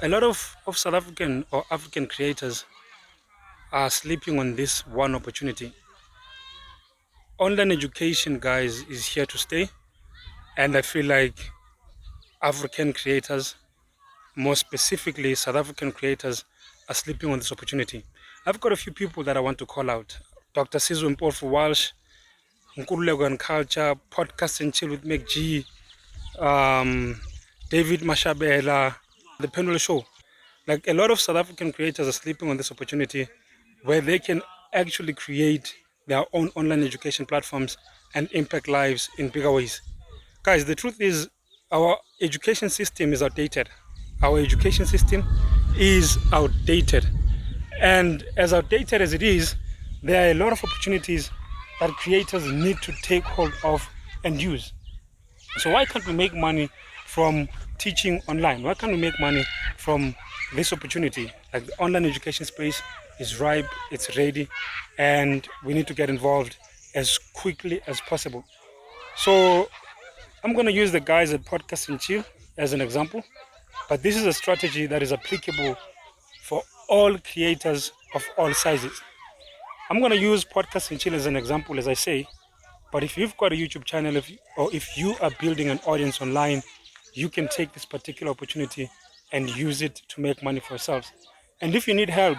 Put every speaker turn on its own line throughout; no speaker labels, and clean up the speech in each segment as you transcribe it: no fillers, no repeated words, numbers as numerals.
A lot of South African or African creators are sleeping on this one opportunity. Online education, guys, is here to stay, and I feel like African creators, more specifically South African creators, are sleeping on this opportunity. I've got a few people that I want to call out. Dr. Sizwe Mpofu Walsh, Nkululeko and Culture, Podcast and Chill with McG, David Mashabela, The Penal Show. Like a lot of South African creators are sleeping on this opportunity where they can actually create their own online education platforms and impact lives in bigger ways. Guys, the truth is our education system is outdated. Our education system is outdated. And as outdated as it is, there are a lot of opportunities that creators need to take hold of and use. So why can't we make money from teaching online? Why can't we make money from this opportunity? Like the online education space is ripe, it's ready, and we need to get involved as quickly as possible. So I'm going to use the guys at Podcast and Chill as an example, but this is a strategy that is applicable for all creators of all sizes. I'm going to use Podcast and Chill as an example, as I say, but if you've got a YouTube channel, or if you are building an audience online, you can take this particular opportunity and use it to make money for yourselves. And if you need help,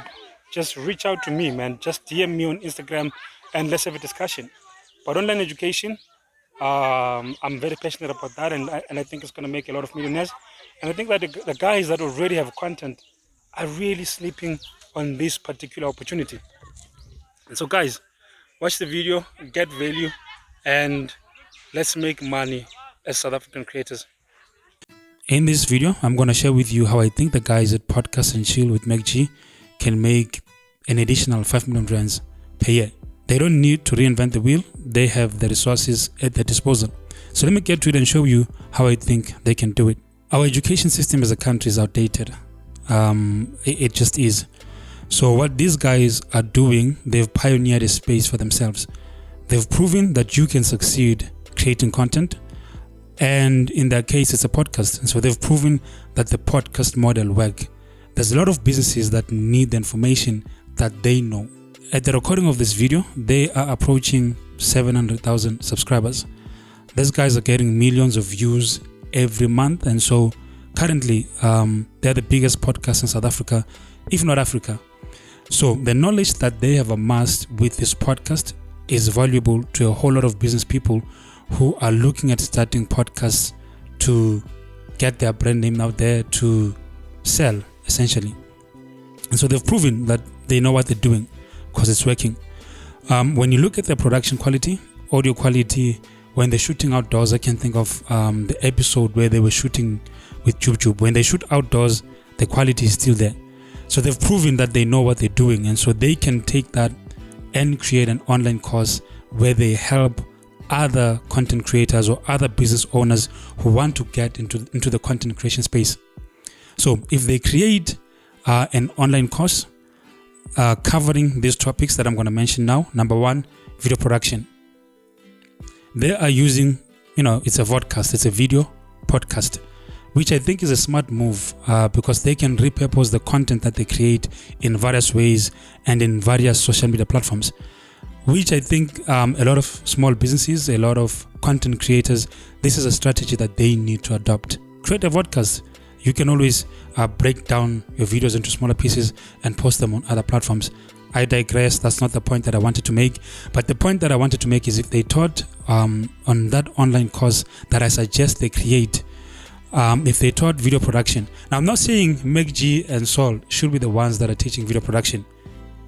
just reach out to me, man. Just DM me on Instagram and let's have a discussion. But online education, I'm very passionate about that, and I think it's going to make a lot of millionaires. And I think that the guys that already have content are really sleeping on this particular opportunity. And so, guys, watch the video, get value, and let's make money as South African creators.
In this video, I'm going to share with you how I think the guys at Podcast and Chill with MacG can make an additional 5 million rands per year. They don't need to reinvent the wheel. They have the resources at their disposal. So let me get to it and show you how I think they can do it. Our education system as a country is outdated. It just is. So what these guys are doing, they've pioneered a space for themselves. They've proven that you can succeed creating content. And in their case, it's a podcast. And so they've proven that the podcast model works. There's a lot of businesses that need the information that they know. At the recording of this video, they are approaching 700,000 subscribers. These guys are getting millions of views every month. And so currently, they're the biggest podcast in South Africa, if not Africa. So the knowledge that they have amassed with this podcast is valuable to a whole lot of business people who are looking at starting podcasts to get their brand name out there, to sell, essentially. And so they've proven that they know what they're doing because it's working. When you look at the production quality, audio quality, when they're shooting outdoors, I can think of the episode where they were shooting with YouTube. When they shoot outdoors, the quality is still there. So they've proven that they know what they're doing, and so they can take that and create an online course where they help other content creators or other business owners who want to get into the content creation space. So if they create an online course covering these topics that I'm going to mention now, number one, video production. They are using, it's a vodcast, it's a video podcast, which I think is a smart move because they can repurpose the content that they create in various ways and in various social media platforms, which I think a lot of small businesses, a lot of content creators, this is a strategy that they need to adopt. Create a podcast. You can always break down your videos into smaller pieces and post them on other platforms. I digress. That's not the point that I wanted to make. But the point that I wanted to make is if they taught on that online course that I suggest they create, if they taught video production. Now, I'm not saying MacG and Saul should be the ones that are teaching video production.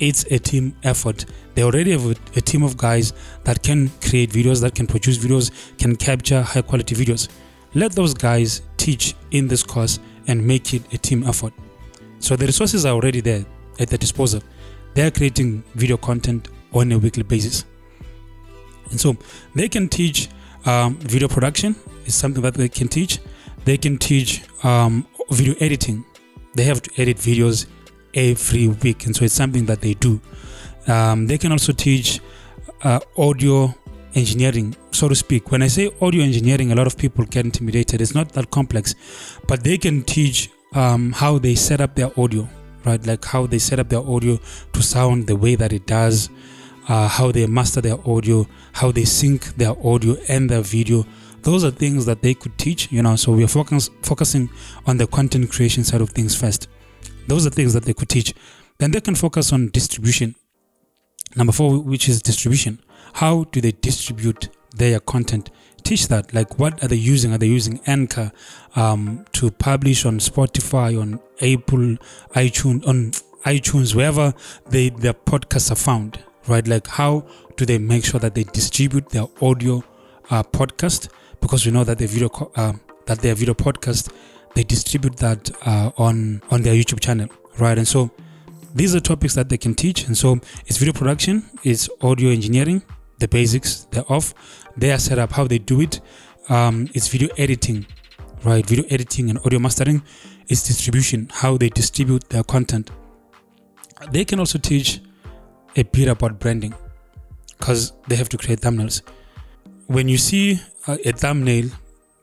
It's a team effort. They already have a team of guys that can create videos, that can produce videos, can capture high quality videos. Let those guys teach in this course and make it a team effort. So the resources are already there at their disposal. They're creating video content on a weekly basis. And so they can teach video production. It's something that they can teach. They can teach video editing. They have to edit videos every week, and so it's something that they do. They can also teach audio engineering, so to speak. When I say audio engineering, a lot of people get intimidated. It's not that complex, but they can teach how they set up their audio, right? Like how they set up their audio to sound the way that it does, how they master their audio, how they sync their audio and their video. Those are things that they could teach, so we are focusing on the content creation side of things first. Those are things that they could teach. Then they can focus on distribution. Number 4, which is distribution. How do they distribute their content? Teach that. Like, what are they using? Are they using Anchor to publish on Spotify, on Apple, iTunes, wherever their podcasts are found, right? Like, how do they make sure that they distribute their audio podcast? Because we know that their video podcast, they distribute that on their YouTube channel, right? And so these are topics that they can teach. And so it's video production, it's audio engineering, the basics thereof, their setup, how they do it. It's video editing, right? Video editing and audio mastering. It's distribution, how they distribute their content. They can also teach a bit about branding because they have to create thumbnails. When you see a thumbnail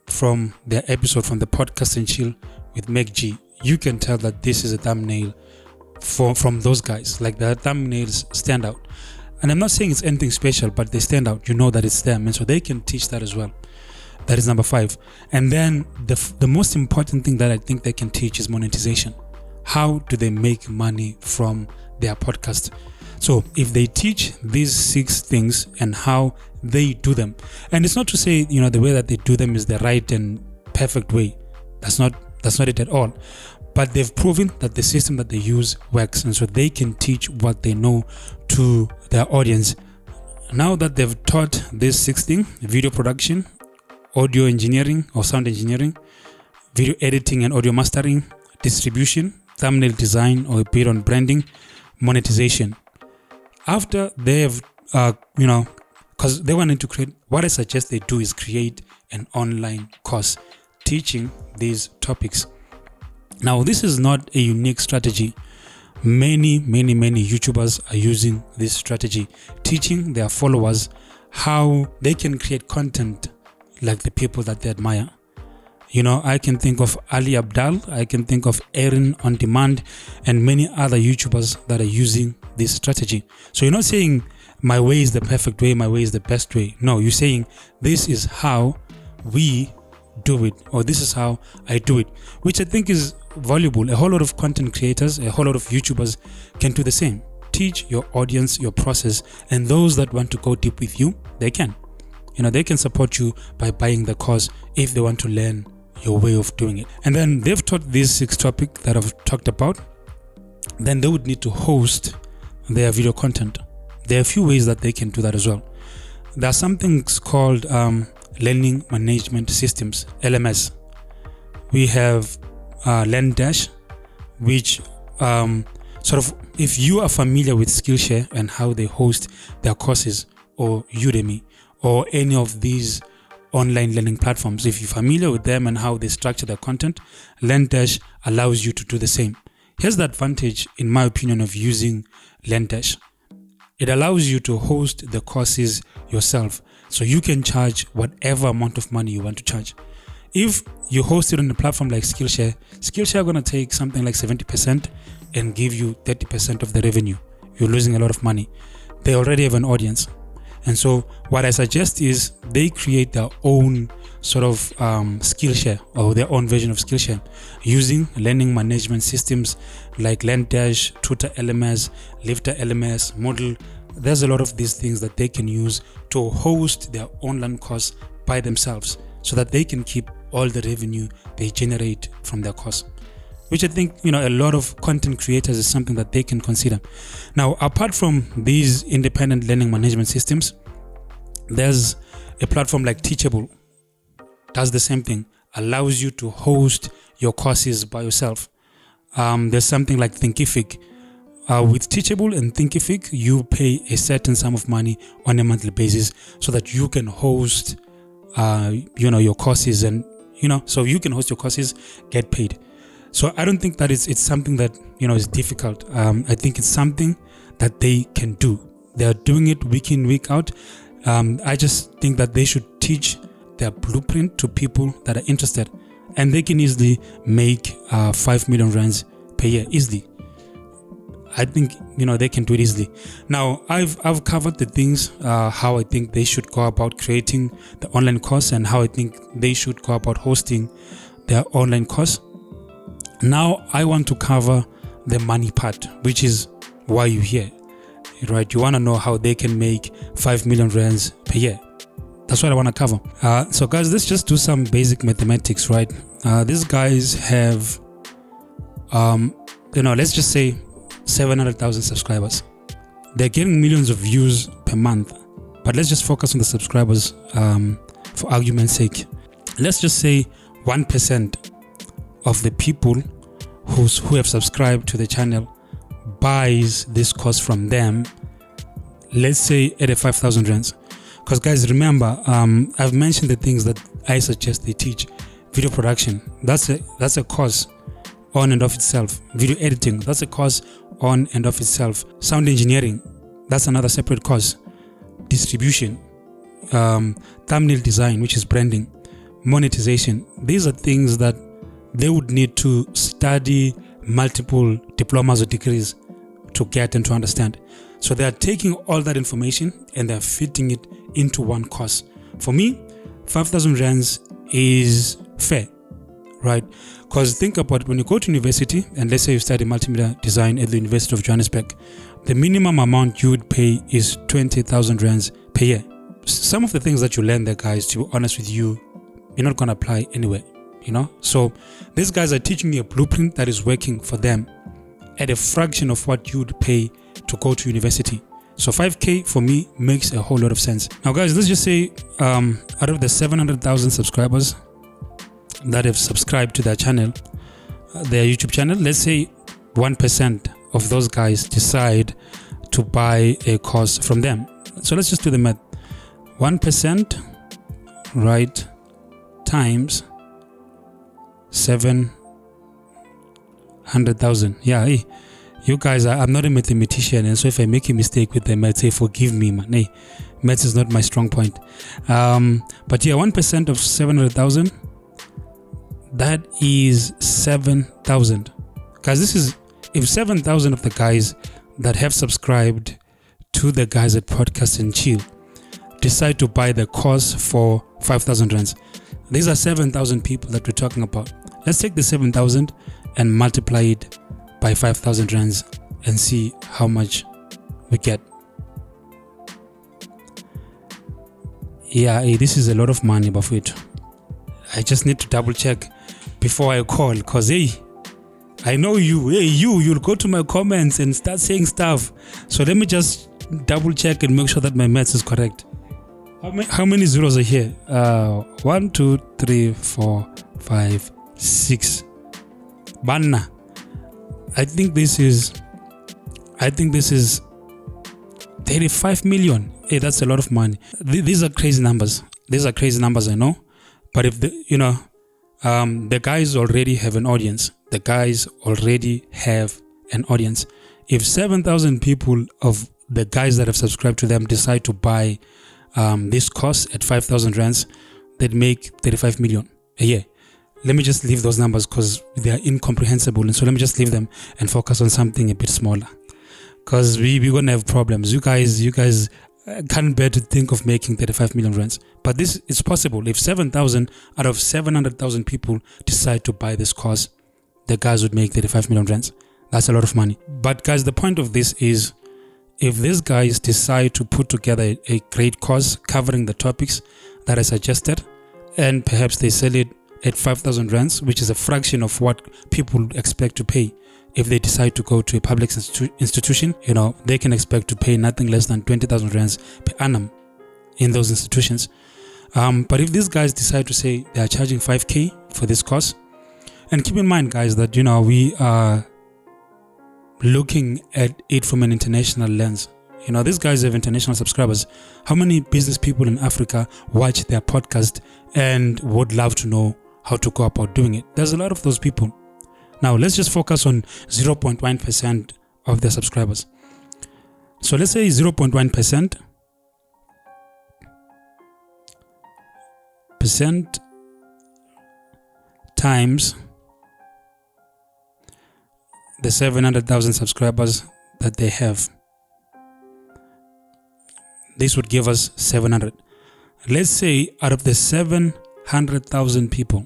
from their episode from the Podcast and Chill with Meg G, you can tell that this is a thumbnail from those guys. Like, the thumbnails stand out. And I'm not saying it's anything special, but they stand out. You know that it's them. And so they can teach that as well. That is number 5. And then the most important thing that I think they can teach is monetization. How do they make money from their podcast? So if they teach these 6 things and how they do them, and it's not to say, the way that they do them is the right and perfect way. That's not it at all. But they've proven that the system that they use works, and so they can teach what they know to their audience. Now that they've taught these 6 things: video production, audio engineering or sound engineering, video editing and audio mastering, distribution, thumbnail design or a bit on branding, monetization. After they've, because they wanted to create, what I suggest they do is create an online course teaching these topics. Now, this is not a unique strategy. Many YouTubers are using this strategy, teaching their followers how they can create content like the people that they admire. I can think of Ali Abdal, I can think of Aaron On Demand, and many other YouTubers that are using this strategy. So you're not saying my way is the perfect way, my way is the best way. No, you're saying this is how we do it, or this is how I do it, which I think is valuable. A whole lot of content creators, a whole lot of YouTubers can do the same. Teach your audience your process, and those that want to go deep with you, they can. They can support you by buying the course if they want to learn your way of doing it. And then they've taught these 6 topics that I've talked about. Then they would need to host their video content. There are a few ways that they can do that as well. There are some things called learning management systems, LMS. We have LearnDash, which sort of, if you are familiar with Skillshare and how they host their courses, or Udemy, or any of these online learning platforms, if you're familiar with them and how they structure their content, LearnDash allows you to do the same. Here's the advantage, in my opinion, of using LearnDash. It allows you to host the courses yourself, so you can charge whatever amount of money you want to charge. If you host it on a platform like Skillshare are going to take something like 70% and give you 30% of the revenue. You're losing a lot of money. They already have an audience. And so what I suggest is they create their own sort of Skillshare, or their own version of Skillshare, using learning management systems like LearnDash, Tutor LMS, Lifter LMS, Moodle. There's a lot of these things that they can use to host their online course by themselves, so that they can keep all the revenue they generate from their course, which I think, a lot of content creators is something that they can consider. Now, apart from these independent learning management systems, there's a platform like Teachable. Does the same thing, allows you to host your courses by yourself. There's something like Thinkific. With Teachable and Thinkific, you pay a certain sum of money on a monthly basis so that you can host your courses, and so you can host your courses, get paid. So I don't think that it's something that is difficult. I think it's something that they can do. They are doing it week in, week out. I just think that they should teach their blueprint to people that are interested. and they can easily make 5 million rands per year easily. I think they can do it easily. Now I've covered the things, how I think they should go about creating the online course and how I think they should go about hosting their online course. Now I want to cover the money part, which is why you're here, right? You want to know how they can make 5 million rands per year. That's what I want to cover. So guys, let's just do some basic mathematics, right? These guys have, let's just say 700,000 subscribers. They're getting millions of views per month, but let's just focus on the subscribers for argument's sake. Let's just say 1% of the people who have subscribed to the channel buys this course from them, let's say at a 5,000 rands. Because guys, remember, I've mentioned the things that I suggest they teach. Video production, that's a course on and of itself. Video editing, that's a course on and of itself. Sound engineering, that's another separate course. Distribution, thumbnail design, which is branding, monetization. These are things that they would need to study multiple diplomas or degrees to get and to understand. So they are taking all that information and they're fitting it into one course. For me, 5,000 rands is fair, right? Because think about it, when you go to university and let's say you study multimedia design at the University of Johannesburg, the minimum amount you would pay is 20,000 rands per year. Some of the things that you learn there, guys, to be honest with you, you're not going to apply anywhere, So these guys are teaching you a blueprint that is working for them at a fraction of what you would pay to go to university. So 5K for me makes a whole lot of sense. Now guys, let's just say out of the 700,000 subscribers that have subscribed to their channel, their YouTube channel, let's say 1% of those guys decide to buy a course from them. So let's just do the math. 1%, right, times 700,000. Yeah, hey, you guys, I'm not a mathematician, and so if I make a mistake with the math, say forgive me, man. Hey, math is not my strong point. But yeah, 1% of 700,000, that is 7,000. Guys, this is, if 7,000 of the guys that have subscribed to the guys at Podcast and Chill decide to buy the course for 5,000 rands, these are 7,000 people that we're talking about. Let's take the 7,000 and multiply it by 5,000 rands and see how much we get. Yeah, hey, this is a lot of money, Buffett. I just need to double check before I call, because hey, I know you. Hey, you'll go to my comments and start saying stuff. So let me just double check and make sure that my maths is correct. How many zeros are here? 1, 2, 3, 4, 5, 6. Banna. I think this is 35 million. Hey, that's a lot of money. These are crazy numbers. I know. But if the guys already have an audience. If 7,000 people of the guys that have subscribed to them decide to buy this course at 5,000 rands, they'd make 35 million a year. Let me just leave those numbers because they are incomprehensible, and so let me just leave them and focus on something a bit smaller, because we're gonna have problems. You guys can't bear to think of making 35 million rands, but this is possible. If 7,000 out of 700,000 people decide to buy this course, the guys would make 35 million rands. That's a lot of money. But guys, the point of this is, if these guys decide to put together a great course covering the topics that I suggested, and perhaps they sell it at 5,000 rands, which is a fraction of what people expect to pay. If they decide to go to a public institution, they can expect to pay nothing less than 20,000 rands per annum in those institutions. But if these guys decide to say they are charging 5K for this course, and keep in mind, guys, that we are looking at it from an international lens. These guys have international subscribers. How many business people in Africa watch their podcast and would love to know how to go about doing it? There's a lot of those people. Now, let's just focus on 0.1% of their subscribers. So let's say 0.1% times the 700,000 subscribers that they have. This would give us 700. Let's say out of the 700,000 people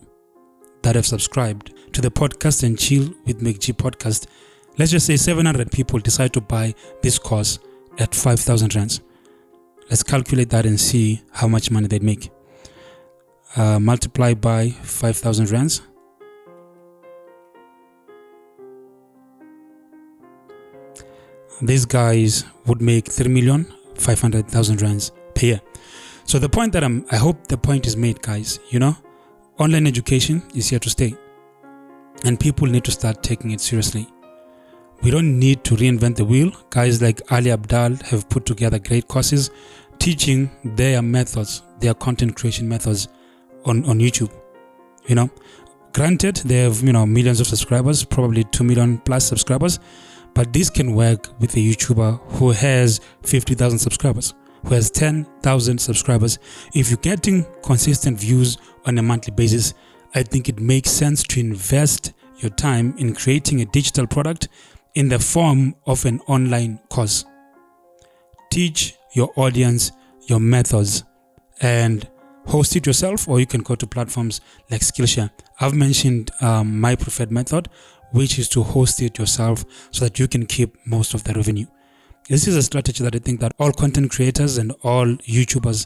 that have subscribed to the Podcast and Chill with McG podcast, let's just say 700 people decide to buy this course at 5,000 rands. Let's calculate that and see how much money they'd make. Multiply by 5,000 rands. These guys would make 3,500,000 rands per year. So the point that I hope the point is made, guys, online education is here to stay. And people need to start taking it seriously. We don't need to reinvent the wheel. Guys like Ali Abdal have put together great courses teaching their methods, their content creation methods on YouTube. Granted, they have millions of subscribers, probably 2 million plus subscribers, but this can work with a YouTuber who has 50,000 subscribers, who has 10,000 subscribers. If you're getting consistent views on a monthly basis, I think it makes sense to invest your time in creating a digital product in the form of an online course. Teach your audience your methods and host it yourself, or you can go to platforms like Skillshare. I've mentioned my preferred method, which is to host it yourself so that you can keep most of the revenue. This is a strategy that I think that all content creators and all YouTubers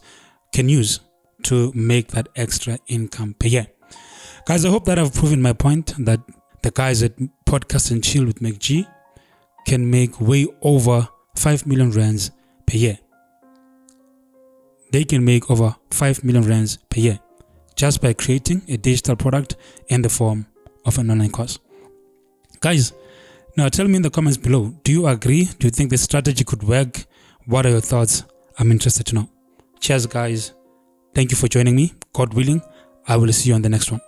can use to make that extra income per year. Guys, I hope that I've proven my point that the guys at Podcast and Chill with McG can make way over 5 million rands per year. They can make over 5 million rands per year just by creating a digital product in the form of an online course. Guys, now tell me in the comments below, do you agree? Do you think this strategy could work? What are your thoughts? I'm interested to know. Cheers, guys. Thank you for joining me. God willing, I will see you on the next one.